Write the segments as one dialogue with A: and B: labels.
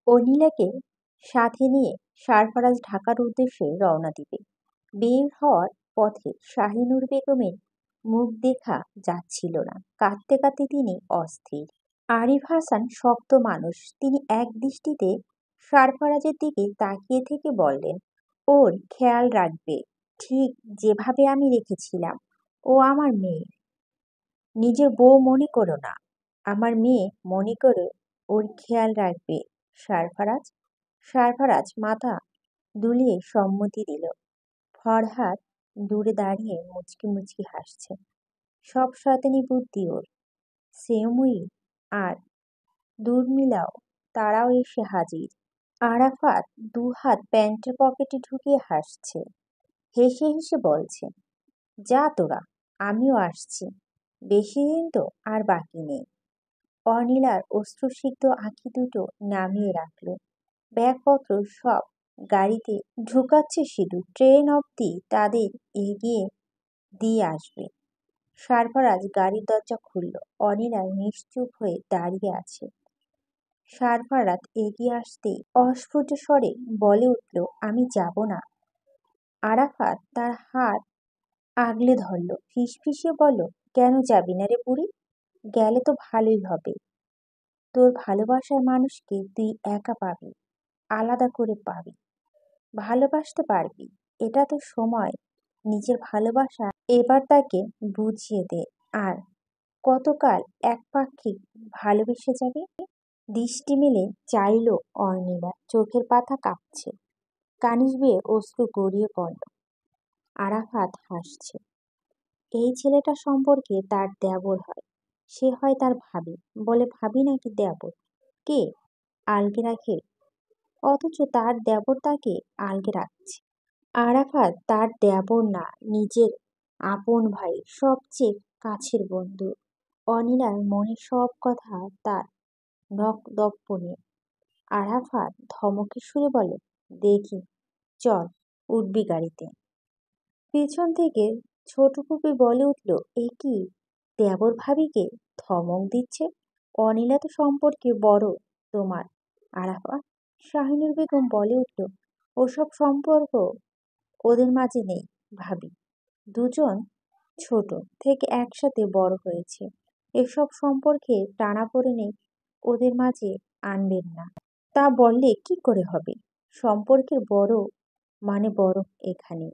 A: অনিলাকে সাথে নিয়ে সারফারাজ ঢাকার উদ্দেশ্যে রওনা দিবে। বের হওয়ার পথে শাহিনুর বেগমের মুখ দেখা যাচ্ছিল না। কাঁদতে কাঁদতে তিনি অস্থির। আরিফ হাসান শক্ত মানুষ। তিনি এক দৃষ্টিতে সারফারাজের দিকে তাকিয়ে থেকে বললেন, ওর খেয়াল রাখবে, ঠিক যেভাবে আমি রেখেছিলাম। ও আমার মেয়ে, নিজের বউ মনে করো না, আমার মেয়ে মনে করে ওর খেয়াল রাখবে। সারফারাজ সারফারাজ মাথা দুলিয়ে সম্মতি দিল। ফরহাদ দূরে দাঁড়িয়ে মুচকি মুচকি হাসছে। সব শয়তানি বুদ্ধি ওর। সেময়ী আর দুর্মিলাও তারাও এসে হাজির। আরাফাত দুহাত প্যান্টের পকেটে ঢুকিয়ে হাসছে। হেসে হেসে বলছে, যা তোরা, আমিও আসছি। বেশি দিন তো আর বাকি নেই। অনিলার অশ্রুসিক্ত আঁখি দুটো নামিয়ে রাখল। ব্যাগপত্র সব গাড়িতে ঢুকাচ্ছে, শুধু ট্রেন অবধি তাদের এগিয়ে দিয়ে আসবে। সারফারাজ গাড়ির দরজা খুলল। অনিলা নিশ্চুপ হয়ে দাঁড়িয়ে আছে। সারফারাজ এগিয়ে আসতেই অস্ফুট স্বরে বলে উঠল, আমি যাব না। আরাফাত তার হাত আগলে ধরল। ফিসফিসিয়ে বলল, কেন যাবি না রে বুড়ি? গেলে তো ভালোই হবে। তোর ভালোবাসার মানুষকে তুই একা পাবি, আলাদা করে পাবি, ভালোবাসতে পারবি। এটা তো সময়। নিজের ভালোবাসা এবার তাকে বুঝিয়ে দে। আর কতকাল একপাক্ষিক ভালোবেসে যাবে? দৃষ্টি মেলে চাইল অর্ণিলা। চোখের পাতা কাঁপছে, কানিজ বেয়ে অশ্রু গড়িয়ে পড়ল। আরাফাত হাসছে। এই ছেলেটা সম্পর্কে তার দেবর হয়। সে হয় তার ভাবি। বলে ভাবি নাকি দেবর? কে আলগে রাখে? অথচ তার দেবর তাকে আলগে রাখছে। আরাফাত তার দেবর না, নিজের আপন ভাই, সবচেয়ে কাছের বন্ধু। অনিলার মনের সব কথা তার নখদর্পণে। আরাফাত ধমকের সুরে বলে, দেখি, চল, উঠবি গাড়িতে। পেছন থেকে ছোট কুপি বলে উঠল, এ কি, দেবর ভাবিকে ধমক দিচ্ছে? অনিলা তো সম্পর্কে বড় তোমার। আরাফাত শাহিনুর বেগম বলে উঠল, ওসব সম্পর্ক ওদের মাঝে নেই ভাবি। দুজন ছোট থেকে একসাথে বড় হয়েছে। এসব সম্পর্কে টানাপোড়েনে ওদের মাঝে আনবেন না। তা বললে কি করে হবে? সম্পর্কের বড় মানে বড় এখানে।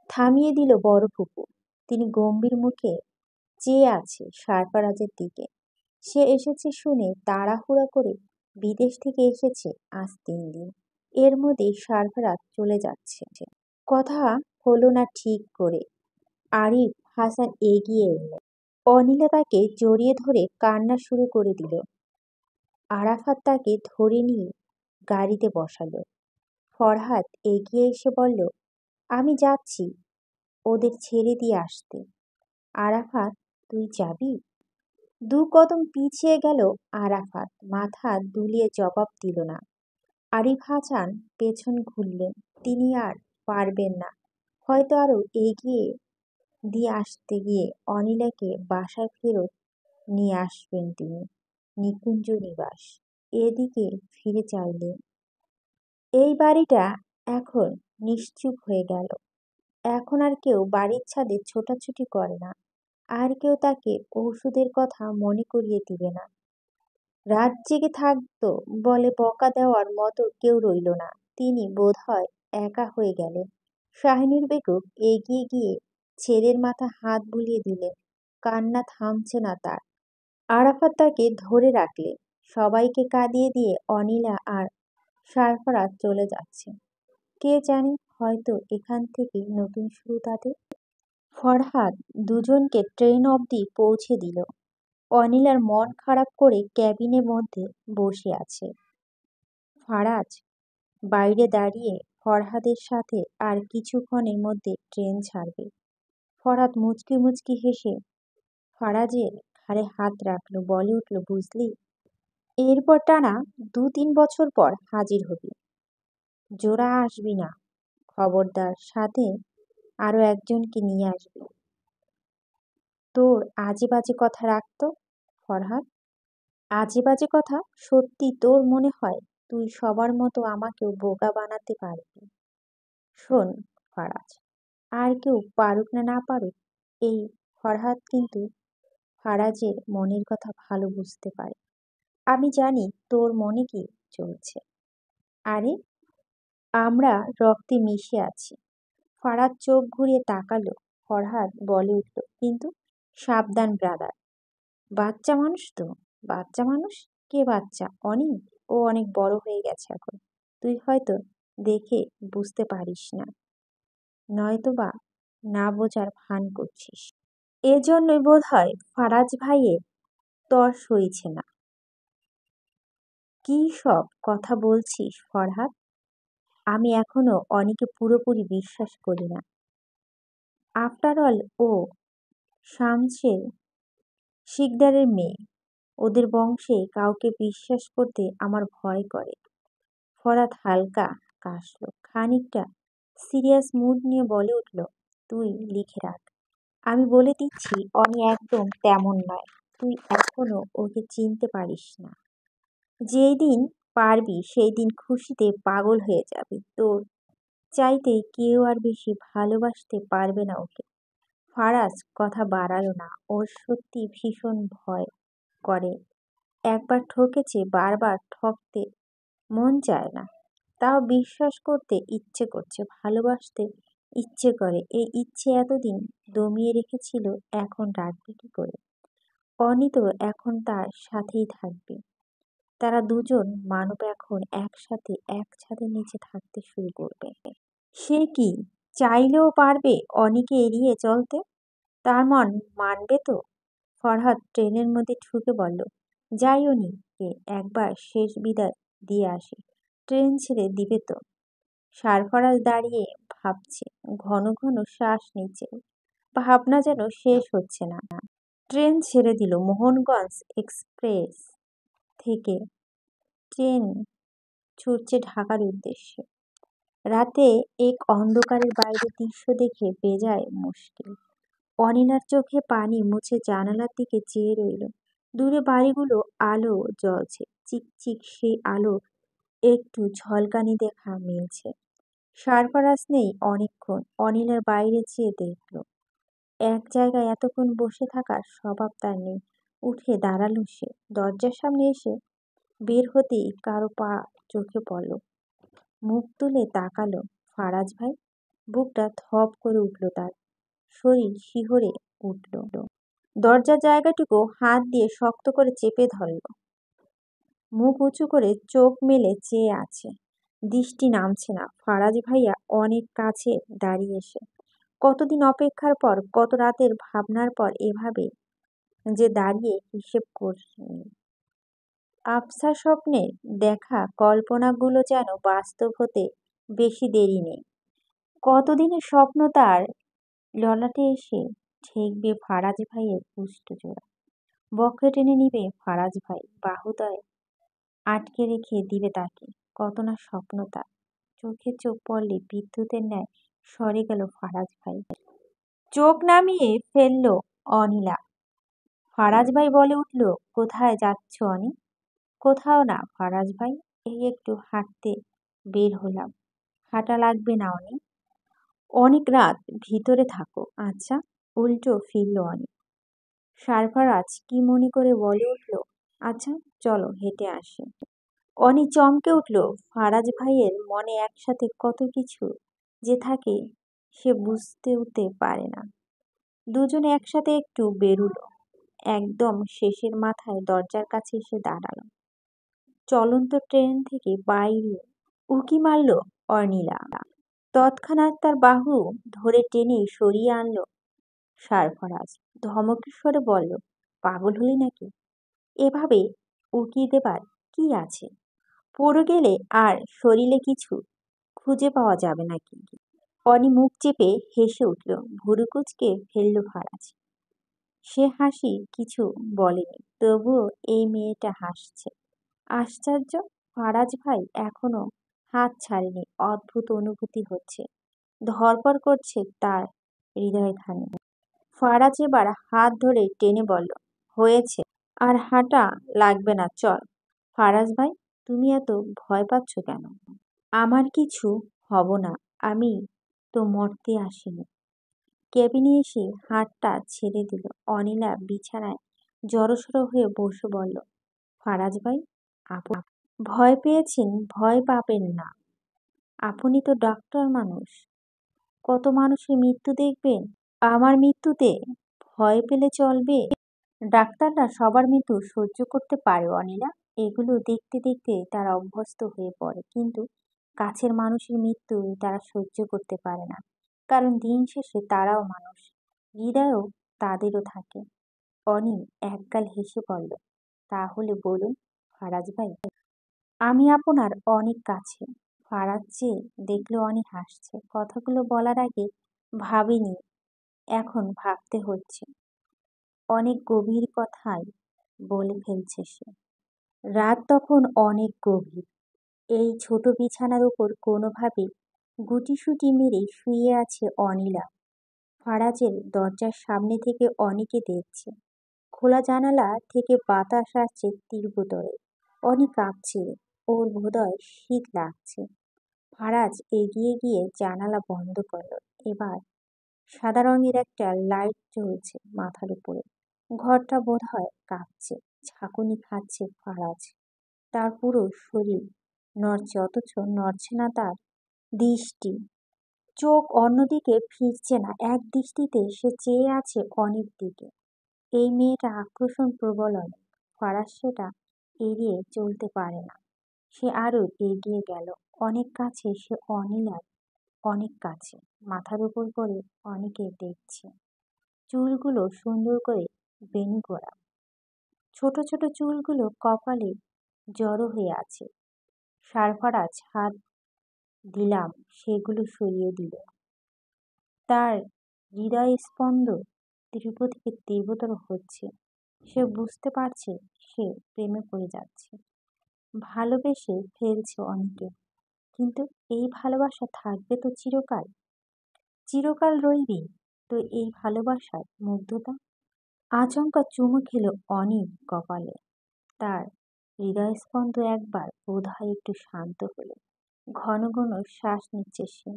A: থামিয়ে দিল বড় ফুপু। তিনি গম্ভীর মুখে চেয়ে আছে সারফারাজের দিকে। সে এসেছে শুনে তাড়াহুড়া করে বিদেশ থেকে এসেছে আজ 3 দিন। এর মধ্যেই সারফারাজ চলে যাচ্ছে। কথা হলো না ঠিক করে। আরিফ হাসান এগিয়ে এলেন। অনিলা তাকে জড়িয়ে ধরে কান্না শুরু করে দিল। আরাফাত তাকে ধরে নিয়ে গাড়িতে বসালো। ফরহাদ এগিয়ে এসে বলল, আমি যাচ্ছি ওদের ছেড়ে দিয়ে আসতে। আরাফাত, তুই যাবি? 2 কদম পিছিয়ে গেল আরাফাত। মাথা দুলিয়ে জবাব দিল না। আরিফ হাসান পেছন ঘুরলেন। তিনি আর পারবেন না। হয়তো আরো এগিয়ে দিয়ে আসতে গিয়ে অনিলাকে বাসায় ফেরত নিয়ে আসবেন তিনি। নিকুঞ্জ নিবাস। এদিকে ফিরে চাইলেন। এই বাড়িটা এখন নিশ্চুপ হয়ে গেল। এখন আর কেউ বাড়ির ছাদে ছোটাছুটি করে না। আর কেউ তাকে ঔষধের কথা মনে করিয়ে দিবে না। রাত জেগে থাকতো বলে বকা দেওয়ার মতো কেউ রইল না। তিনি বোধহয় একা হয়ে গেলেন। শাহিনুর বেগম এগিয়ে গিয়ে ছেলের মাথা হাত বুলিয়ে দিলেন। কান্না থামছে না তার। আরাফাত তাকে ধরে রাখলে। সবাইকে কাঁদিয়ে দিয়ে অনিলা আর সারফারাজ চলে যাচ্ছে। কে জানে, হয়তো এখান থেকে নতুন শুরু তাদের। ফরহাদ দুজনকে ট্রেন অবধি পৌঁছে দিল। অনিলার মন খারাপ করে ক্যাবিনের মধ্যে বসে আছে। ফারাজ বাইরে দাঁড়িয়ে ফরহাদের সাথে আর কিছুক্ষণের মধ্যে ট্রেন ছাড়বে। ফরহাদ মুচকি মুচকি হেসে ফারাজের ঘাড়ে হাত রাখলো। বলে উঠল, বুঝলি, এরপর টানা 2-3 বছর পর হাজির হবি। জোড়া আসবি না, খবরদার। সাথে আরো একজনকে নিয়ে আসবি। তোর আজে বাজে কথা রাখতো ফরহাদ। আজে বাজে কথা? সত্যি তোর মনে হয়? তুই সবার মতো আমাকেও বোকা বানাতে পারবি। শোন ফারাজ, আর কেউ পারুক না না পারুক, এই ফরহাদ কিন্তু ফারাজের মনের কথা ভালো বুঝতে পারে। আমি জানি তোর মনে কি চলছে। আরে, আমরা রক্তে মিশে আছি। ফারাজ চোখ ঘুরিয়ে তাকালো। ফরহাদ বলে উঠল, কিন্তু সাবধান ব্রাদার। বাচ্চা মানুষ তো। বাচ্চা মানুষ? কে বাচ্চা? অনি? ও অনেক বড় হয়ে গেছে এখন। তুই হয়তো দেখে বুঝতে পারিস না, নয়তোবা না বোঝার ভান করছিস। এজন্যই বোধহয় ফারাজ ভাইয়ের তর সইছে না। কি সব কথা বলছিস ফরহাদ? আমি এখনো অনিকে পুরোপুরি বিশ্বাস করি না। আফটার অল ও শামসের শিকদারের মেয়ে। ওদের বংশে কাউকে বিশ্বাস করতে আমার ভয় করে। ফরহাদ হালকা কাশল, খানিকটা সিরিয়াস মুড নিয়ে বলে উঠল, তুই লিখে রাখ। আমি বলে দিচ্ছি অনি একদম তেমন নয়। তুই এখনো ওকে চিনতে পারিস না। যেই দিন পারবি সেই দিন খুশিতে পাগল হয়ে যাবি। তোর চাইতে কেউ আর বেশি ভালোবাসতে পারবে না ওকে। ফারাজ কথা বাড়ালো না। ওর সত্যি ভীষণ ভয় করে। একবার ঠকেছে, বারবার ঠকতে মন চায় না। তাও বিশ্বাস করতে ইচ্ছে করছে, ভালোবাসতে ইচ্ছে করে। এই ইচ্ছে এতদিন দমিয়ে রেখেছিল, এখন রাখবে কি করে? অনি তো এখন তার সাথেই থাকবে। তারা দুজন মানব এখন একসাথে এক ছাদের নিচে থাকতে শুরু করবে। সে কি চাইলেও পারবে অনিকে এড়িয়ে চলতে? তার মন মানবে তো? ফরহাদ ট্রেনের মধ্যে ঢুকে বলল, যাই অনিকে একবার শেষ বিদায় দিয়ে আসি। ট্রেন ছেড়ে দিবে তো? সারফারাজ দাঁড়িয়ে ভাবছে, ঘন ঘন শ্বাস নিচ্ছে। ভাবনা যেন শেষ হচ্ছে না। ট্রেন ছেড়ে দিল। মোহনগঞ্জ এক্সপ্রেস থেকে ট্রেন ছুটছে ঢাকার উদ্দেশ্যে। রাতে এক অন্ধকারের বাইরে দৃশ্য দেখে বেজায় মুশকিল। অনিলার চোখে পানি মুছে জানালার দিকে চেয়ে রইল। দূরে বাড়িগুলো আলো জ্বলছে, চিকচিক সেই আলো একটু ঝলকানি দেখা মিলছে। সারফারাজ নেই অনেকক্ষণ। অনিলার বাইরে চেয়ে দেখল, এক জায়গায় এতক্ষণ বসে থাকার স্বভাব তার নেই। উঠে দাঁড়ালো সে। দরজার সামনে এসে বের হতেই কারো পা চোখে পড়ল। মুখ তুলে তাকালো ফারাজ ভাই। বুকটা ধপ করে উঠল তার, শরীর শিহরে উঠল। দরজার জায়গাটুকু হাত দিয়ে শক্ত করে চেপে ধরল। মুখ উঁচু করে চোখ মেলে চেয়ে আছে, দৃষ্টি নামছে না। ফারাজ ভাইয়া অনেক কাছে দাঁড়িয়ে এসে কতদিন অপেক্ষার পর, কত রাতের ভাবনার পর এভাবে যে দাঁড়িয়ে হিসেব করছেন। আবছা স্বপ্নের দেখা কল্পনাগুলো যেন বাস্তব হতে বেশি দেরি নেই। কতদিনের স্বপ্ন তার ললাটে এসে ঠেকবে ফারাজ ভাইয়ের পুষ্টজোড়া। বক্ষে টেনে নিবে ফারাজ ভাই, বাহুদয় আটকে রেখে দিবে তাকে। কত না স্বপ্ন তার। চোখে চোখ পড়লে বিদ্যুতের ন্যায় সরে গেল ফারাজ ভাই। চোখ নামিয়ে ফেলল অনিলা। ফারাজ ভাই বলে উঠল, কোথায় যাচ্ছ অনি? কোথাও না ফারাজ ভাই, এই একটু হাঁটতে বের হলাম। হাঁটা লাগবে না অনি। অনেক রাত ভিতরে থাকো। আচ্ছা। উল্টো ফিরল অনি। সারফারাজ কি মনে করে বলে উঠল, আচ্ছা চলো হেঁটে আসি। অনি চমকে উঠল। ফারাজ ভাইয়ের মনে একসাথে কত কিছু যে থাকে সে বুঝতে পারে না। দুজনে একসাথে একটু বেরুলো। একদম শেষের মাথায় দরজার কাছে এসে দাঁড়ালো। চলন্ত ট্রেন থেকে বাইরে উঁকি মারল অর্নিলা। তৎক্ষণাৎ তার বাহু ধরে টেনে সরিয়ে আনলো সারফারাজ। ধমকের স্বরে বলল, পাগল হলি নাকি? এভাবে উকি দেবার কি আছে? পড়ে গেলে আর শরীরে কিছু খুঁজে পাওয়া যাবে নাকি? অনি মুখ চেপে হেসে উঠল। ভুরু কুঁচকে ফেলল ফারাজ। সে হাসি কিছু বলেনি, তবুও এই মেয়েটা হাসছে। আশ্চর্য, ফারাজ ভাই এখনো হাত ছাড়েনি। অদ্ভুত অনুভূতি হচ্ছে, ধড়ফড় করছে তার হৃদয়খানি। ফারাজ এবার হাত ধরে টেনে বলল, হয়েছে, আর হাঁটা লাগবে না, চল। ফারাজ ভাই, তুমি এত ভয় পাচ্ছ কেন? আমার কিছু হব না। আমি তো মরতে আসিনি। কেবিনে এসে হাতটা ছেড়ে দিল। অনিলা বিছানায় জড়সড় হয়ে বসে বলল, ফারাজ ভাই, আপনি ভয় পেয়েছেন? ভয় পাবেন না। আপনি তো ডাক্তার মানুষ। কত মানুষের মৃত্যু দেখবেন। আমার মৃত্যুতে ভয় পেলে চলবে? ডাক্তাররা সবার মৃত্যু সহ্য করতে পারে অনিলা। এগুলো দেখতে দেখতে তারা অভ্যস্ত হয়ে পড়ে, কিন্তু কাছের মানুষের মৃত্যু তারা সহ্য করতে পারে না। কারণ দিন শেষে তারাও মানুষ, হৃদয়ও তাদেরও থাকে। অনি একগাল হেসে বলল, তাহলে বলুন ফারাজ ভাই, আমি আপনার অনেক কাছে। ফারাজ যে দেখলো অনি হাসছে। কথাগুলো বলার আগে ভাবিনি, এখন ভাবতে হচ্ছে। অনেক গভীর কথাই বলে ফেলছে সে। রাত তখন অনেক গভীর। এই ছোট বিছানার উপর কোনোভাবে গুটিসুটি মেরে শুয়ে আছে অনিলা। ফারাজের দরজার সামনে থেকে অনিকে দেখছে। খোলা জানালা থেকে বাতাস আসছে তীব্রতরে। অনি কাঁপছে, ওর বোধহয় শীত লাগছে। ফারাজ এগিয়ে গিয়ে জানালা বন্ধ করল। এবার সাদা রঙের একটা লাইট জ্বলছে মাথার উপরে। ঘরটা বোধহয় কাঁপছে। ঝাঁকুনি খাচ্ছে ফারাজ। তার পুরো শরীর নড়ছে, অথচ নড়ছে না তার দৃষ্টি। চোখ অন্যদিকে ফিরছে না। এক দৃষ্টিতে সে চেয়ে আছে অনির দিকে। এই মেয়েটা আকর্ষণ প্রবল অনেক। ফারাজ সেটা এড়িয়ে চলতে পারে না। সে আরো এগিয়ে গেল। অনেক কাছে সে অনিলার, অনেক কাছে। মাথার উপর করে অনেকে দেখছে। চুলগুলো সুন্দর করে বেণু করা। ছোট ছোট চুলগুলো কপালে জড়ো হয়ে আছে। সারফারাজ হাত দিলাম, সেগুলো সরিয়ে দিল। তার হৃদয়স্পন্দ তীব্র থেকে তীব্রতর হচ্ছে। সে বুঝতে পারছে সে প্রেমে পড়ে যাচ্ছে, ভালোবেসে ফেলছে অনেকে। কিন্তু এই ভালোবাসা থাকবে তো চিরকাল? চিরকাল রইবে তো এই ভালোবাসার মুগ্ধতা? আচমকা চুমু খেলো অনির কপালে। তার হৃদয়স্পন্দ একবার বোধহয় একটু শান্ত হলো। ঘন ঘন শ্বাস নিচ্ছে সে।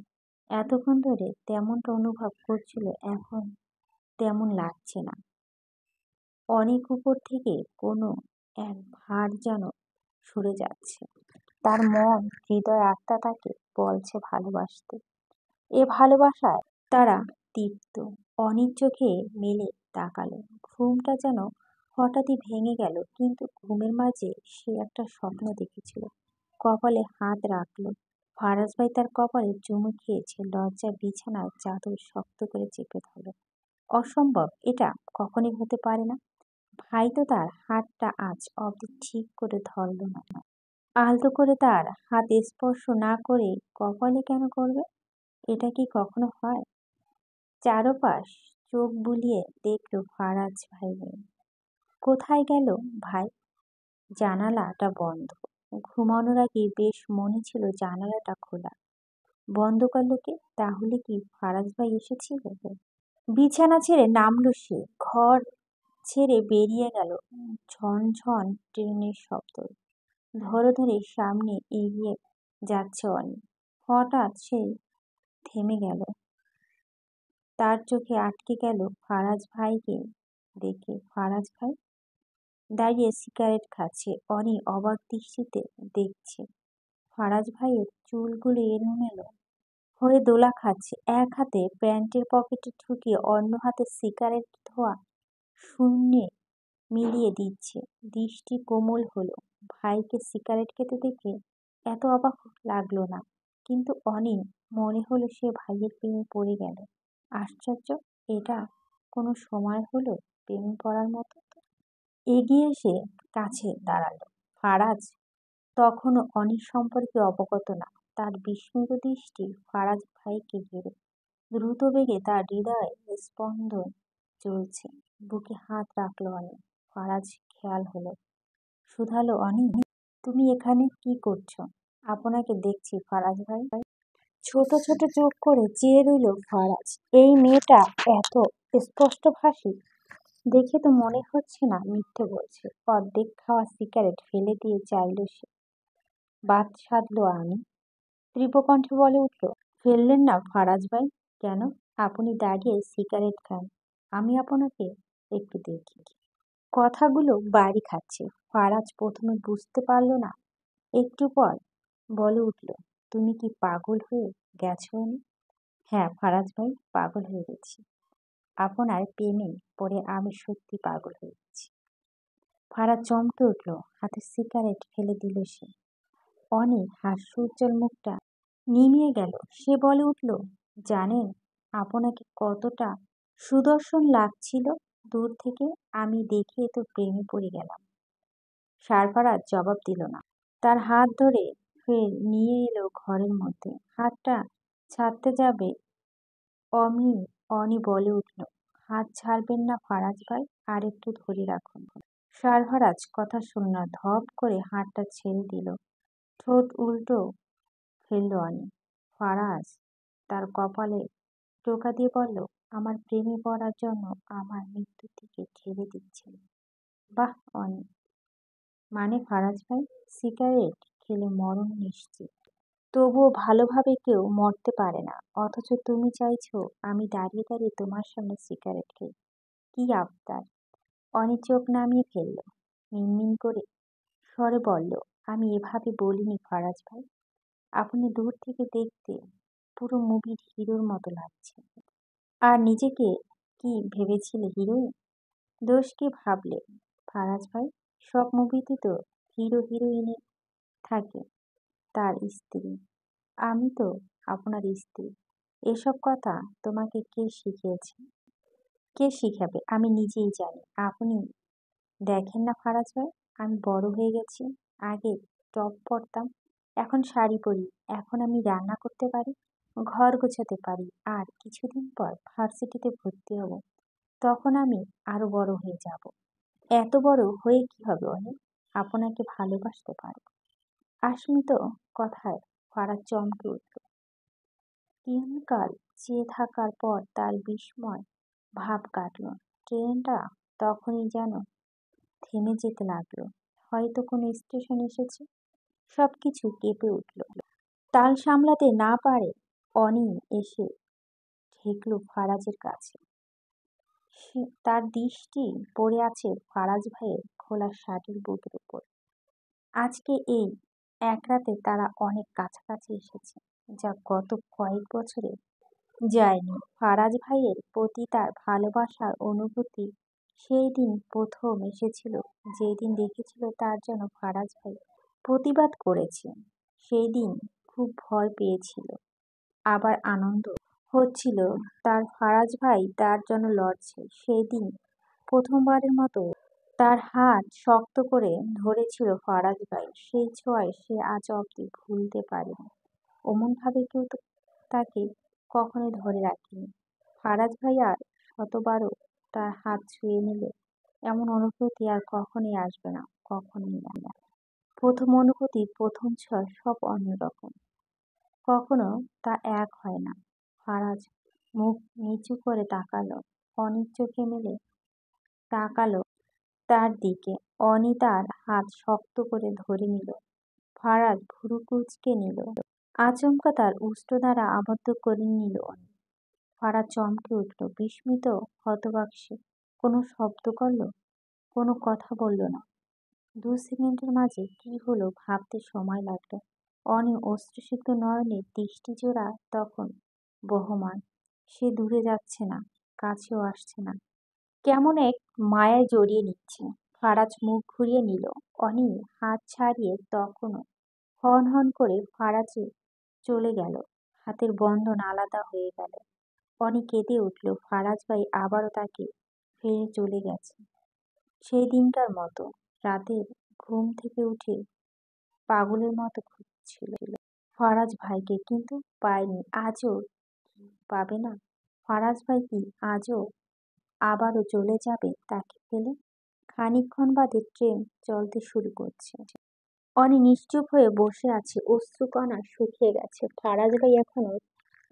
A: এতক্ষণ ধরে তেমনটা অনুভব করছিল, এখন তেমন লাগছে না। অনেক উপর থেকে কোনো এক ভার যেন সরে যাচ্ছে। তার মন, হৃদয়, আত্মা তাকে বলছে ভালোবাসতে। এ ভালোবাসায় তারা তৃপ্ত। অনির চোখে মেলে তাকালো। ঘুমটা যেন হঠাৎই ভেঙে গেল, কিন্তু ঘুমের মাঝে সে একটা স্বপ্ন দেখেছিল। কপালে হাত রাখলো। ফারাজ ভাই তার কপালে চুমু খেয়েছে। লজ্জায় বিছানার চাদর শক্ত করে চেপে ধরল। অসম্ভব, এটা কখনই হতে পারে না। ভাই তো তার হাতটা আজ অবধি ঠিক করে ধরল না। আলতো করে তার হাত স্পর্শ না করে কপালে কেন করবে? এটা কি কখনো হয়? চারপাশ চোখ বুলিয়ে দেখল ফারাজ ভাই নেই। কোথায় গেল ভাই? জানালাটা বন্ধ। ঘুমানোর আগে বেশ মনে ছিল জানালাটা খোলা। বন্ধ করল কে? তাহলে কি ফারাজ ভাই এসেছিল? বিছানা ছেড়ে নামলো সে। ঘর ছেড়ে বেরিয়ে গেল। ঝনঝন ট্রেনের শব্দ। ধরে ধরে সামনে এগিয়ে যাচ্ছে অনেক। হঠাৎ সে থেমে গেল। তার চোখে আটকে গেল ফারাজ ভাইকে দেখে। ফারাজ ভাই দাঁড়িয়ে সিগারেট খাচ্ছে। অনি অবাক দৃষ্টিতে দেখছে। ফারাজ ভাইয়ের চুলগুলো এলোমেলো হয়ে দোলা খাচ্ছে। এক হাতে প্যান্টের পকেটে ঢুকিয়ে অন্য হাতে সিগারেট ধোয়া শূন্যে মিলিয়ে দিচ্ছে। দৃষ্টি কোমল হলো। ভাইকে সিগারেট খেতে দেখে এত অবাক লাগলো না, কিন্তু অনিল মনে হলো সে ভাইয়ের প্রেমে পড়ে গেল। আশ্চর্য, এটা কোনো সময় হলো প্রেমে পড়ার মতো? এগিয়ে এসে কাছে দাঁড়ালো। ফারাজ তখনও অনিল সম্পর্কে অবগত না। তার বিস্মিত দৃষ্টি ফারাজ ভাইকে ঘিরে। দ্রুত বেগে তার হৃদয়ে স্পন্দন চলছে। বুকে হাত রাখলো অনিল। ফারাজ খেয়াল হলো, শুধালো, অনিল তুমি এখানে কি করছো? আপনাকে দেখছি ফারাজ ভাই। ছোট ছোট চোখ করে চেয়ে রইল ফারাজ। এই মেয়েটা এত স্পষ্টভাষী দেখে তো মনে হচ্ছে না মিথ্যে বলছে। অর্ধেক খাওয়া সিগারেট ফেলে দিয়ে চাইল সে। বাদ সাধলো আমি। তীব্র কণ্ঠে বলে উঠল, ফেললেন না ফারাজ ভাই? কেন? আপনি দাঁড়িয়ে সিগারেট খান, আমি আপনাকে একটু দেখি। কথাগুলো বাড়ি খাচ্ছে। ফারাজ প্রথমে বুঝতে পারল না, একটু পর বলে উঠল, তুমি কি পাগল হয়ে গেছো? হ্যাঁ ফারাজ ভাই, পাগল হয়ে গেছি। আপনার প্রেমে পড়ে আমি সত্যি পাগল হয়ে গেছি। ফারাজ চমকে উঠল, হাতে সিগারেট ফেলে দিল সে। অনেক হাস্যোজ্জ্বল মুখটা নিমিয়ে গেল। সে বলে উঠল, জানেন আপনাকে কতটা সুদর্শন লাগছিল দূর থেকে? আমি দেখে তো প্রেমে পড়ে গেলাম। সারফারাজ জবাব দিল না। তার হাত ধরে ফের নিয়ে এলো ঘরের মধ্যে। হাতটা ছাড়তে যাবে অমনি অনি বলে উঠল, হাত ছাড়বেন না ফারাজ ভাই, আর একটু ধরে রাখুন। সারফারাজ কথা শুনল না, ধপ করে হাতটা ছেড়ে দিল। ঠোঁট উল্টো ফেলল অনি। ফারাজ তার কপালে টোকা দিয়ে বলল, আমার প্রেমে পড়ার জন্য আমার মৃত্যুর দিকে ঠেলে দিচ্ছেন। বাহ অনি, মানে ফারাজ ভাই, সিগারেট খেলে মরণ নিশ্চিত, তবুও ভালোভাবে কেউ মরতে পারে না, অথচ তুমি চাইছো আমি দাঁড়িয়ে দাঁড়িয়ে তোমার সামনে সিগারেট খাই। কি আবদার! অনি চোখ নামিয়ে ফেলল। মিনমিন করে স্বরে বলল, আমি এভাবে বলিনি ফারাজ ভাই। আপনি দূর থেকে দেখতে পুরো মুভির হিরোর মতো লাগছে। আর নিজেকে কি ভেবেছিলে, হিরোইন? দোষ কি ভাবলে ফারাজ ভাই? সব মুভিতে তো হিরো হিরোইনে থাকে তার স্ত্রী। আমি তো আপনার স্ত্রী। এসব কথা তোমাকে কে শিখিয়েছে? কে শিখাবে? আমি নিজেই জানি। আপনি দেখেন না ফারাজ ভাই, আমি বড় হয়ে গেছি। আগে টপ পরতাম, এখন শাড়ি পরি। এখন আমি রান্না করতে পারি, ঘর গোছাতে পারি। আর কিছুদিন পর ভার্সিটিতে ভর্তি হব। তখন আমি আরো বড় হয়ে যাব। এত বড় হয়ে কি হবে অনেক? আপনাকে ভালোবাসতে পারো। আস্মিত কথায় ফারাজ চমকে উঠল। তিনকাল চেয়ে থাকার পর তার বিস্ময় ভাব কাটল। ট্রেনটা তখনই যেন থেমে যেতে লাগলো। হয়তো কোনো স্টেশন এসেছে। সবকিছু কেঁপে উঠল। তাল সামলাতে না পারে অনি এসে ঠেকল ফারাজের কাছে। তার দৃষ্টি পড়ে আছে ফারাজ ভাইয়ের খোলা শার্টের বুকের উপর। আজকে এই এক রাতে তারা অনেক কাছাকাছি এসেছে, যা গত কয়েক বছরে যায়নি। ফারাজ ভাইয়ের প্রতি তার ভালোবাসার অনুভূতি সেই দিন প্রথম এসেছিল, যেদিন দেখেছিল তার জন্য ফারাজ ভাই প্রতিবাদ করেছে। সেই দিন খুব ভয় পেয়েছিল, আবার আনন্দ হচ্ছিল তার ফারাজ ভাই তার জন্য লড়ছে। সেই দিন প্রথমবারের মতো তার হাত শক্ত করে ধরেছিল ফারাজ ভাই। সেই ছোঁয়ায় সে আজ অব্দি ভুলতে পারেনি। অমনভাবে কেউ তো তাকে কখনোই ধরে রাখেনি। ফারাজ ভাই আর শতবারও তার হাত ছুঁয়ে নিলে এমন অনুভূতি আর কখনোই আসবে না, কখনোই না। প্রথম অনুভূতি, প্রথম ছোঁয়া সব অন্যরকম। কখনো তা এক হয় না। ফারাজ মুখ নিচু করে তাকালো, অনির চোখে মেলে তাকালো তার দিকে। অনি তার হাত শক্ত করে ধরে নিল। ফারাজ ভুরু কুঁচকে নিল। আচমকা তার উষ্ঠ দ্বারা আবদ্ধ করে নিল অনি। ফারাজ চমকে উঠল, বিস্মিত, হতবাক সে। কোনো শব্দ করল, কোনো কথা বলল না। 2 সেকেন্ডের মাঝে কি হলো ভাবতে সময় লাগলো। অনি অশ্রুসিক্ত নয়নের দৃষ্টিজোড়া তখন বহমান। সে দূরে যাচ্ছে না, কাছেও আসছে না, কেমন এক মায়ায় জড়িয়ে নিচ্ছে। ফারাজ মুখ ঘুরিয়ে নিল। অনি হাত ছাড়িয়ে তখনও হন হন করে ফারাজে চলে গেল। হাতের বন্ধন আলাদা হয়ে গেল। অনি কেঁদে উঠল। ফারাজ ভাই আবারও তাকে ফেলে চলে গেছে, সেই দিনকার মতো। রাতের ঘুম থেকে উঠে পাগলের মতো খুঁজছিল ফারাজ ভাইকে, কিন্তু পায়নি। আজও কি পাবে না? ফারাজ ভাই কি আজও আবারও চলে যাবে তাকে ফেলে? খানিকক্ষণ বাদে ট্রেন চলতে শুরু করছে। অনি নিশ্চুপ হয়ে বসে আছে, অশ্রুকণা শুকিয়ে গেছে। ফারাজ ভাই এখনো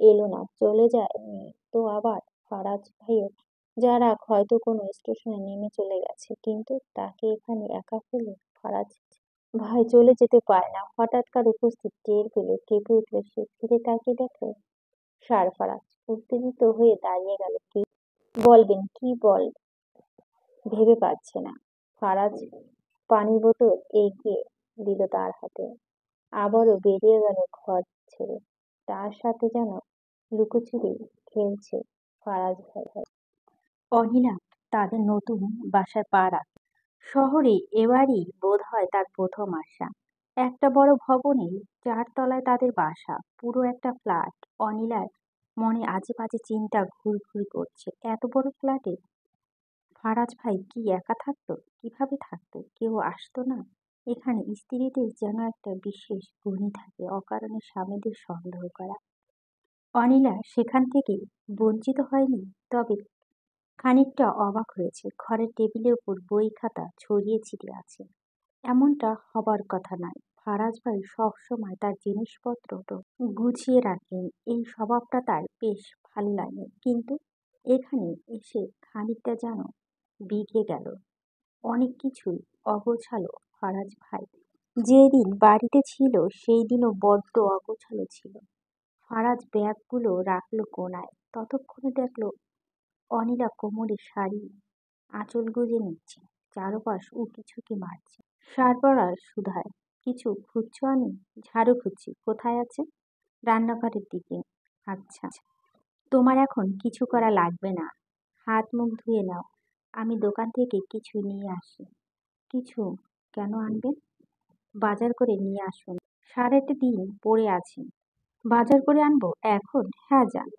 A: এলো না, চলে যায়নি তো আবার? ফারাজ ভাইয়ের যারা হয়তো কোনো স্টেশনে নেমে চলে গেছে, কিন্তু তাকে এখানে একা ফেলে ফারাজ ভয় চলে যেতে পারে না। হঠাৎ কার উপস্থিত টের পেলে কেঁপে উঠল সে। ফিরে তাকিয়ে দেখল সারফারাজ। উত্তেজিত হয়ে দাঁড়িয়ে গেল। কি বলবেন, কি বল ভেবে পাচ্ছে না। ফারাজ পানির বোতল এগিয়ে দিল তার হাতে। আবারও বেরিয়ে গেল ঘর ছেড়ে। তার সাথে যেন লুকোচুরি খেলছে ফারাজ ভাই। অনিলা তাদের নতুন বাসায় পা রাখে। শহরে এবারই বোধহয় তার প্রথম আসা। একটা বড় ভবনে ৪ তলায় তাদের বাসা। পুরো একটা ফ্ল্যাট। অনিলার মনে আজে বাজে চিন্তা ঘুরঘুর করছে। এত বড় ফ্ল্যাটে ফারাজ ভাই কি একা থাকতো? কিভাবে থাকতো? কেউ আসতো না? এখানে স্ত্রীদের যেন একটা বিশেষ গুণই থাকে, অকারণে স্বামীদের সন্দেহ করা। অনিলা সেখান থেকে বঞ্চিত হয়নি, তবে খানিকটা অবাক হয়েছে। ঘরের টেবিলের উপর বই খাতা ছড়িয়ে ছিটিয়ে আছে। এমনটা হবার কথা নয়। ফারাজ ভাই সবসময় তার জিনিসপত্র গুছিয়ে রাখেন। এই স্বভাবটা তার বেশ ভালো লাগে। কিন্তু এখানে এসে খানিকটা যেন বিগড়ে গেল। অনেক কিছুই অগোছালো। ফারাজ ভাই যেদিন বাড়িতে ছিল সেই দিনও বড্ড অগোছালো ছিল। ফারাজ ব্যাগগুলো রাখলো কোনায়। ততক্ষণে দেখলো অনিলা কোমরে শাড়ি আঁচল গুজে নিচ্ছে। চারপাশ উকি ঝুঁকি মারছে। সারপরার সুধায়, কিছু খুঁজছো আমি? ঝাড়ু খুঁজছি। কোথায় আছে? রান্নাঘরের দিকে। আচ্ছা, তোমার এখন কিছু করা লাগবে না। হাত মুখ ধুয়ে নাও। আমি দোকান থেকে কিছু নিয়ে আসি। কিছু কেন আনবেন? বাজার করে নিয়ে আসুন। সারাটা দিন পড়ে আছি। বাজার করে আনবো এখন? হ্যাঁ, যান।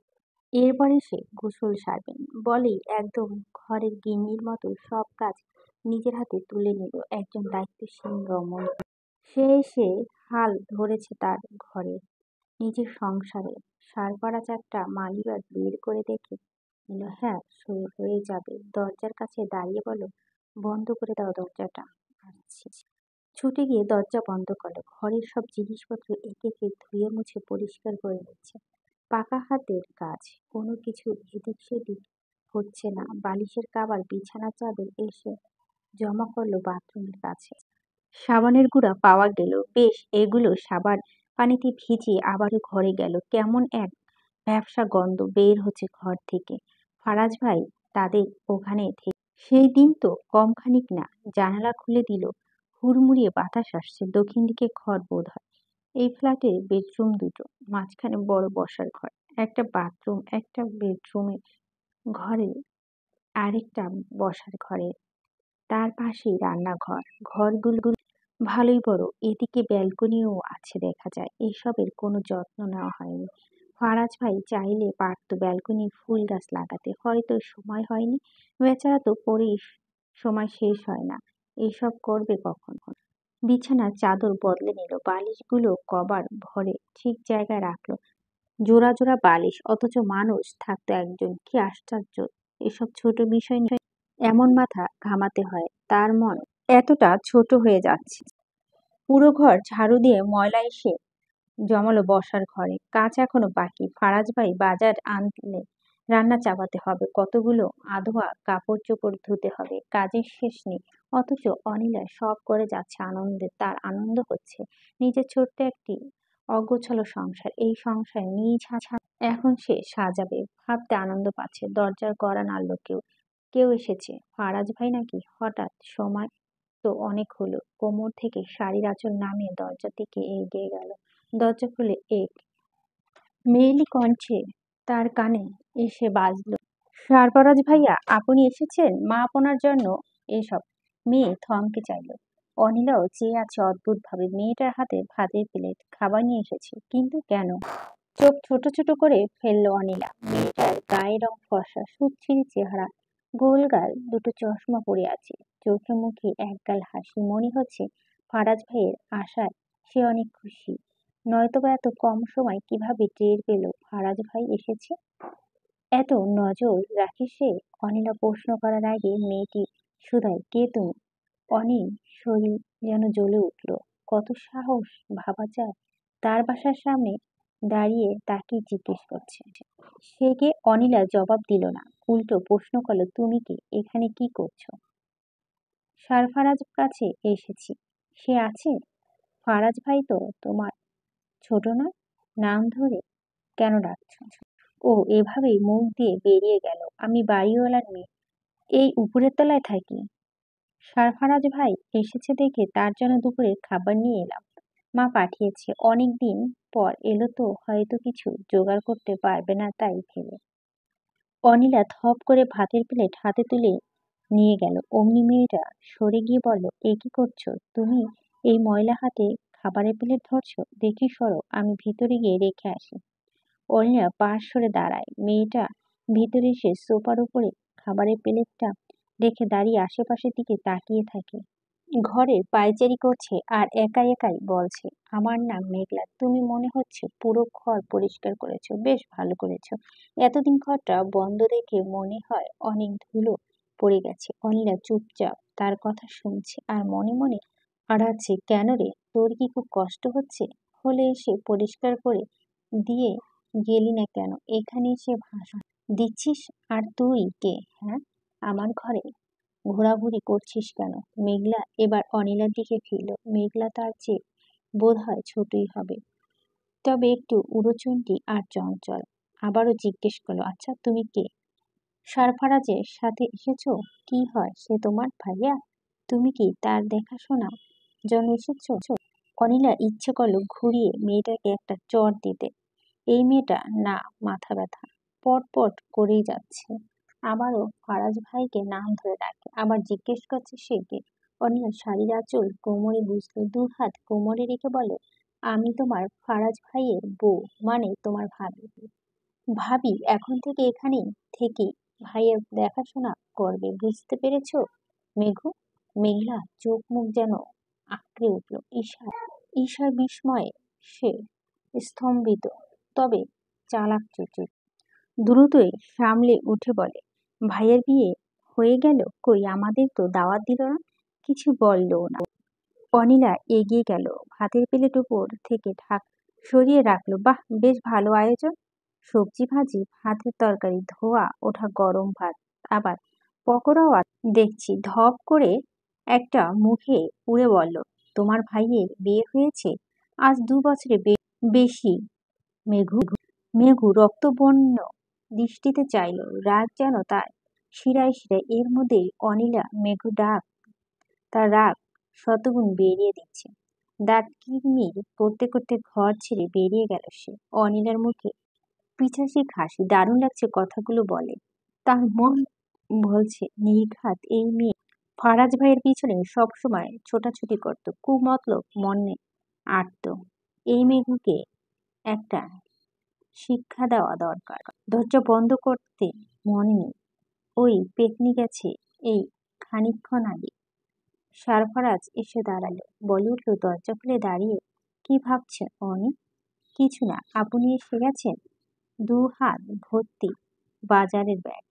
A: এরপরে সে গোসল সারবেন বলেই একদম ঘরের গিন্নির মতো সব কাজ নিজের হাতে তুলে নিল একজন দায়িত্বশীল রমণী। সে হাল ধরেছে তার ঘরে, নিজের সংসারে। সারপাড়া একটা মানিব্যাগ বের করে দেখে নিল। হ্যাঁ, হয়ে যাবে। দরজার কাছে দাঁড়িয়ে বলল, বন্ধ করে দাও দরজাটা, আসছি। ছুটে গিয়ে দরজা বন্ধ করলো। ঘরের সব জিনিসপত্র একে একে ধুয়ে মুছে পরিষ্কার করে নিচ্ছে। পাকা হাতের কাজ। কোনো কিছু এদিক সেদিক হচ্ছে না। বালিশের কাবার, বিছানার চাদর এসে জমা করলো বাথরুমের কাছে। সাবানের গুঁড়া পাওয়া গেল। বেশ, এগুলো সাবান পানিতে ভিজিয়ে আবারও ঘরে গেল। কেমন এক ভ্যাপসা গন্ধ বের হচ্ছে ঘর থেকে। ফারাজ ভাই তাদের ওখানে থেকে সেই দিন তো কম খানিক না। জানালা খুলে দিল। হুড়মুড়িয়ে বাতাস আসছে। দক্ষিণ দিকে ঘর বোধ হয়। এই ফ্ল্যাটের বেডরুম দুটো, মাঝখানে বড় বসার ঘর, একটা বাথরুম, একটা বেডরুমে ঘরে আরেকটা বসার ঘরে, তার পাশেই রান্নাঘর। ঘরগুলো ভালোই বড়। এদিকে ব্যালকনিও আছে দেখা যায়। এসবের কোনো যত্ন নেওয়া হয়নি। ফারাজ ভাই চাইলে পারত ব্যালকনি ফুল গাছ লাগাতে, হয়তো সময় হয়নি। বেচারা তো পরেই সময় শেষ হয় না। এসব করবে কখন? বিছানার চাদর বদলে নিল। বালিশগুলো কভার ভরে ঠিক জায়গায় রাখলো। জোড়া জোড়া বালিশ, অথচ মানুষ থাকতো একজন। কি আশ্চর্য! এসব ছোট বিষয় নিয়ে এমন মাথা ঘামাতে হয়। তার মন এতটা ছোট হয়ে যাচ্ছে। পুরো ঘর ঝাড়ু দিয়ে ময়লা এসে জমালো বসার ঘরে। কাজ এখনো বাকি। ফারাজ ভাই বাজার আনলে রান্না চাপাতে হবে, কতগুলো আধোয়া কাপড় চোপড় ধুতে হবে। কাজের শেষ নেই। অথচ অনিলা সব করে যাচ্ছে আনন্দে। তার আনন্দ হচ্ছে নিজের ছোট্ট একটি অগোছালো সংসার। এই সংসার নিজ হাতে এখন সে সাজাবে, ভাবতে আনন্দ পাচ্ছে। দরজার কড়া নাড়ল কেউ। কেউ এসেছে। ফারাজ ভাই নাকি? হঠাৎ সময় তো অনেক হলো। কোমর থেকে শাড়ির আঁচল নামিয়ে দরজার দিকে এগিয়ে গেল। দরজা খুলে এক মেয়েলি কণ্ঠে তার কানে এসে বাজল, সারফরাজ ভাইয়া, আপনি এসেছেন? মা আপনার জন্য এসব। মেয়ে থমকে চাইল। অনিলাও চেয়ে আছে অদ্ভুত ভাবে। মেয়েটার হাতে ভাতের প্লেট, খাবার নিয়ে এসেছে। কিন্তু কেন? চোখ ছোট ছোট করে ফেলল অনিলা। মেয়েটার গায়ের রং ফর্সা, সুচ্ছিরি চেহারা, গোল গাল, দুটো চশমা পরে আছে। চোখে মুখে একগাল হাসি। মনে হচ্ছে ফারাজ ভাইয়ের আশায় সে অনেক খুশি। নয়তোবা এত কম সময় কিভাবে টের পেল ফারাজ ভাই এসেছে? এত নজর রাখে সে? অনিলা প্রশ্ন করার আগে মেয়েটি শুধায়, কে তুমি? অনিল শরীর যেন জ্বলে উঠল। কত সাহস, ভাবা যায়! তার বাসার সামনে দাঁড়িয়ে তাকিয়ে জিজ্ঞেস করছে। সে কে? অনিলা জবাব দিল না, উল্টো প্রশ্ন করলো, তুমি কে? এখানে কি করছো? সারফারাজ কাছে এসেছি। সে আছে? ফারাজ ভাই তো তোমার ছোট নয়? নাম ধরে কেন ডাকছ? ও এভাবেই মুখ দিয়ে বেরিয়ে গেল, আমি বাড়িওয়ালার মেয়ে, এই উপরের তলায় থাকি। সারফারাজ ভাই এসেছে দেখে তার জন্য দুপুরের খাবার নিয়ে এলাম। মা পাঠিয়েছে, অনেক দিন পর এলো তো হয়তো কিছু জোগাড় করতে পারবে না তাই ভেবে। অনিলা থপ করে ভাতের প্লেট হাতে তুলে নিয়ে গেল। অমনি মেয়েটা সরে গিয়ে বলল, এ কি করছো তুমি? এই ময়লা হাতে খাবারের প্লেট ধরছো? দেখি সরো, আমি ভিতরে গিয়ে রেখে আসি। অনিলা পাশ সরে দাঁড়ায়। মেয়েটা ভিতরে এসে সোফার উপরে খাবারের প্লেটটা রেখে দাঁড়িয়ে আশেপাশের দিকে তাকিয়ে থাকে। ঘরের পায়চারি করছে আর একাই একাই বলছে, আমার নাম মেঘলা, তুমি মনে হচ্ছে পুরো ঘর পরিষ্কার করেছো, বেশ ভালো করেছো। এতদিন ঘরটা বন্ধ দেখে মনে হয় অনেক ধুলো পড়ে গেছে। অনিলা চুপচাপ তার কথা শুনছে আর মনে মনে আড়াচ্ছে, কেন রে, তোর কি খুব কষ্ট হচ্ছে? হলে এসে পরিষ্কার করে দিয়ে গেলি না কেন? এখানে এসে ভাষণ দিচ্ছিস? আর তুই কে, হ্যাঁ, আমার ঘরে ঘোরাঘুরি করছিস কেন? মেঘলা এবার অনিলার দিকে ফিরল। মেঘলা তার চেয়ে বোধহয় ছোটই হবে, তবে একটু উড়োচণ্ডী আর চঞ্চল। আবারও জিজ্ঞেস করলো, আচ্ছা তুমি কে? সারফারাজের সাথে এসেছো? কি হয় সে তোমার? ভাইয়া? তুমি কি তার দেখাশোনা জন্য এসেছো? অনিলা ইচ্ছে করলো ঘুরিয়ে মেয়েটাকে একটা চড় দিতে। এই মেয়েটা না, মাথা ব্যথা পটপট করেই যাচ্ছে। আবারও ফারাজ ভাইকে নাম ধরে ডাকে, আবার জিজ্ঞেস করছে সে কে। অনিলা শাড়ির আঁচল কোমরে গুজলো, দু হাত কোমরে রেখে বলে, আমি তোমার ফারাজ ভাইয়ের বউ, মানে তোমার ভাবি। ভাবি এখন থেকে এখানেই থেকে ভাইয়ের দেখাশোনা করবে, বুঝতে পেরেছো মেঘু? মেঘলা চোখ মুখ যেন আঁকড়ে উঠল। ঈশার বিস্ময়ে সে স্তম্ভিত, তবে চালাক চুচু দ্রুতই সামলে উঠে বলে, ভাইয়ের বিয়ে হয়ে গেল? কই আমাদের তো দাওয়াত দিল না, কিছু বললো না। অনিলা এগিয়ে গেল, ভাতের প্লেট উপর থেকে ঢাক সরিয়ে রাখলো। বাহ, বেশ ভালো আয়োজন। সবজি ভাজি, ভাতের তরকারি, ধোয়া ওঠা গরম ভাত, আবার পকোড়াও দেখছি। ধপ করে একটা মুখে উড়ে বলল, তোমার ভাইয়ের বিয়ে হয়েছে আজ 2 বছরে বেশি। মেঘু মেঘু রক্তবর্ণ দৃষ্টিতে চাইল, রাগ যেন তার শিরায় শিরায়। এর মধ্যেই অনিলা মেঘু ডাক, তার রাগ শতগুণ বেরিয়ে দিচ্ছে। দাঁত কিরমির করতে করতে ঘর ছেড়ে বেরিয়ে গেল সে। অনিলার মুখে পিছাসি হাসি, দারুণ লাগছে কথাগুলো বলে। তার মন বলছে, নির্ঘাত এই মেয়ে ফারাজ ভাইয়ের পিছনে সবসময় ছোটাছুটি করত, কুমতলব মনে আটত। এই মেঘুকে একটা শিক্ষা দেওয়া দরকার। দরজা বন্ধ করতে মনে নেই, ওই পেতনি গেছে এই খানিকক্ষণ আগে। সারফারাজ এসে দাঁড়ালো, বলে উঠল দরজা খুলে দাঁড়িয়ে, কি ভাবছেন অনি? কিছু না, আপনি এসে গেছেন। 2 হাত ভর্তি বাজারের ব্যাগ,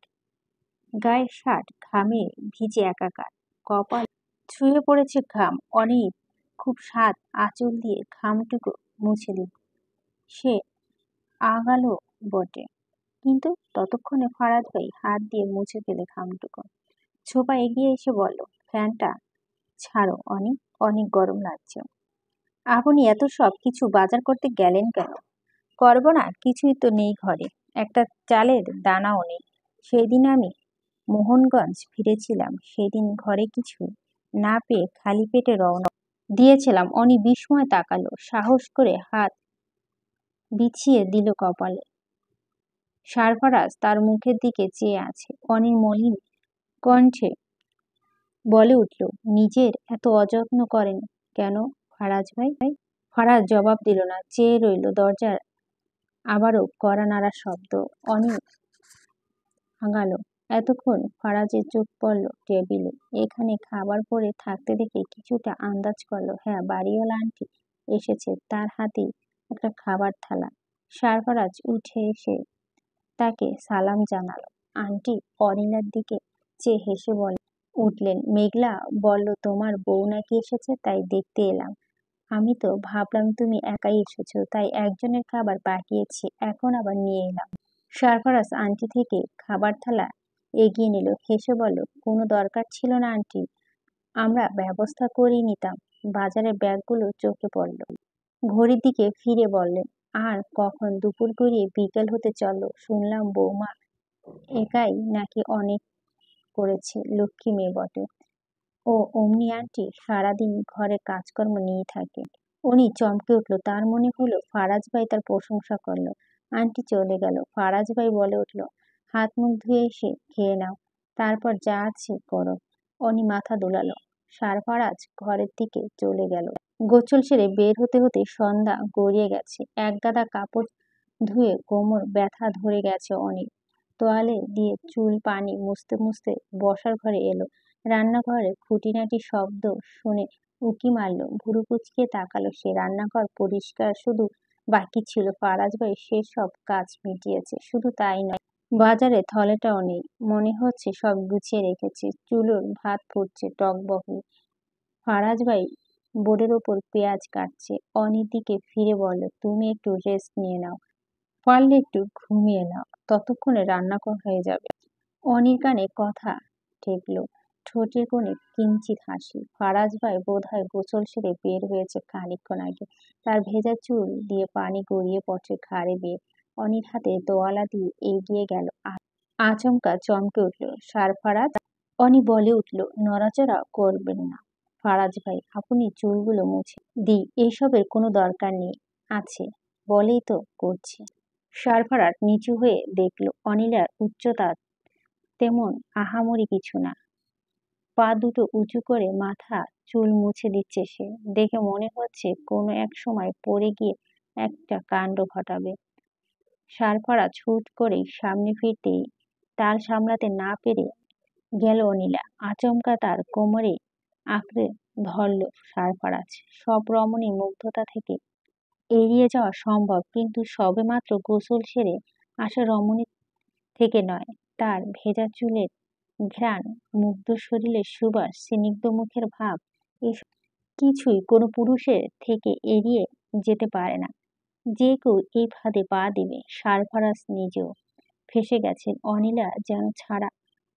A: গায়ের শার্ট ঘামে ভিজে একাকার, কপাল ছুঁয়ে পড়েছে ঘাম। অনেক খুব স্বাদ আঁচল দিয়ে ঘামটুকু মুছে দিল। সে আগালো বটে, কিন্তু ততক্ষণে ফারাজ ভাই হাত দিয়ে মুছে ফেলে ঘামটুকু। ছোপা এগিয়ে এসে বলল, ফ্যানটা ছাড়ো অনেক, অনেক গরম লাগছে। আপনি এত সব কিছু বাজার করতে গেলেন কেন? করবো না, কিছুই তো নেই ঘরে, একটা চালের দানাও নেই। সেদিন আমি মোহনগঞ্জ ফিরেছিলাম, সেদিন ঘরে কিছু না পেয়ে খালি পেটে রওনা দিয়েছিলাম। অনি বিস্ময়ে তাকালো, সাহস করে হাত বিছিয়ে দিল কপালে। সারফারাজ তার মুখের দিকে চেয়ে আছে। অনির মলিন কণ্ঠে বলে উঠল, নিজের এত অযত্ন করেন কেন ফারাজ ভাই? ফারাজ জবাব দিল না, চেয়ে রইল। দরজার আবারও কড়া নাড়ার শব্দ। অনি আগালো। এতক্ষণ ফারাজের চোখ পড়ল টেবিলে। এখানে খাবার পরে থাকতে দেখে কিছুটা আন্দাজ করলো, হ্যাঁ, বাড়িওয়ালা আন্টি এসেছে। তার হাতেই একটা খাবার থালা। সারফারাজ উঠে এসে তাকে সালাম জানালো। আন্টি অনিলার দিকে চেয়ে হেসে উঠলেন, মেঘলা বলল তোমার বউ নাকি এসেছে, তাই দেখতে এলাম। আমি তো ভাবলাম তুমি একাই এসেছো, তাই একজনের খাবার পাঠিয়েছি, এখন আবার নিয়ে এলাম। সারফারাজ আন্টি থেকে খাবার থালা এগিয়ে নিল, হেসে বলল, কোনো দরকার ছিল না আন্টি, আমরা ব্যবস্থা করেই নিতাম। বাজারের ব্যাগগুলো চোখে পড়ল। ঘড়ির দিকে ফিরে বললেন, আর কখন? দুপুর গড়িয়ে বিকেল হতে চলল। শুনলাম বৌমা একাই নাকি অনেক করেছে, লক্ষ্মী মেয়ে বটে। ও অমনি আন্টি সারাদিন ঘরে কাজকর্ম নিয়ে থাকে। উনি চমকে উঠল। তার মনে হলো ফারাজ ভাই তার প্রশংসা করলো। আন্টি চলে গেল। ফারাজ ভাই বলে উঠল, হাত মুখ ধুয়ে এসে খেয়ে নাও, তারপর যা আছে করো। অনি মাথা দোলালো। সারফারাজ ঘরের দিকে চলে গেল। গোসল সেরে বের হতে হতে সন্ধ্যা গড়িয়ে গেছে। এক গাদা কাপড় ধুয়ে কোমর ব্যথা ধরে গেছে অনেক। তোয়ালে দিয়ে চুল পানি মুছতে মুছতে বসার ঘরে এলো। রান্নাঘরে খুঁটিনাটি শব্দ শুনে উঁকি মারল। ভুরু কুচকে তাকালো সে। রান্নাঘর পরিষ্কার শুধু বাকি ছিল। ফারাজ ভাই সেসব কাজ মিটিয়েছে। শুধু তাই নয়, বাজারে থলেটাও নেই। মনে হচ্ছে সব গুছিয়ে রেখেছে। চুলোর ভাত ফুটছে টকবকে। ফারাজ ভাই বোর্ডের ওপর পেঁয়াজ কাটছে। অনির দিকে ফিরে বলল, তুমি একটু রেস্ট নিয়ে নাও, পারলে একটু ঘুমিয়ে নাও, ততক্ষণে রান্না হয়ে যাবে। অনির কানে কথা ঠেকলো। ঠোঁটের কোণে কিঞ্চিত হাসি। ফারাজ ভাই বোধহয় গোসল সেরে বের হয়েছে খানিকক্ষণ আগে। তার ভেজা চুল দিয়ে পানি গড়িয়ে পড়ছে ঘাড়ে বেয়ে। অনির হাতে তোয়ালা দিয়ে এগিয়ে গেল। আচমকা চমকে উঠল সারফারাজ। অনি বলে উঠল, নড়াচড়া করবেন না ফারাজ ভাই, আপনি চুলগুলো মুছে দিই। এইসবের কোনো দরকার নেই। আছে বলেই তো করছি। সারফারাজ নিচু হয়ে দেখল অনিলার উচ্চতা তেমন আহামরি কিছু না। পা দুটো উঁচু করে মাথা চুল মুছে দিচ্ছে সে। দেখে মনে হচ্ছে কোনো এক সময় পড়ে গিয়ে একটা কাণ্ড ঘটাবে। সারফারাজ হুট করেই সামনে ফিরতেই তাল সামলাতে না পেরে গেল অনিলা। আচমকা তার কোমরে আঁকড়ে ধরল সারফারাজ। সব রমণী মুগ্ধতা থেকে এড়িয়ে যাওয়া সম্ভব, কিন্তু সবেমাত্র গোসল সেরে আসা রমণী থেকে নয়। তার ভেজা চুলের ঘ্রাণ, মুগ্ধ শরীরের সুবাস, স্নিগ্ধ মুখের ভাব, এসব কিছুই কোনো পুরুষের থেকে এড়িয়ে যেতে পারে না। যে কেউ এই ফাঁদে পা দেবে। সারফারাজ নিজেও ফেঁসে গেছেন। অনিলা যেন ছাড়া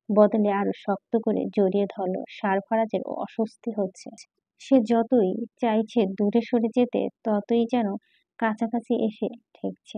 A: বদলে আরো শক্ত করে জড়িয়ে ধরল। সারফারাজের অস্বস্তি হচ্ছে। সে যতই চাইছে দূরে সরে যেতে, ততই যেন কাছাকাছি এসে ঠেকছে।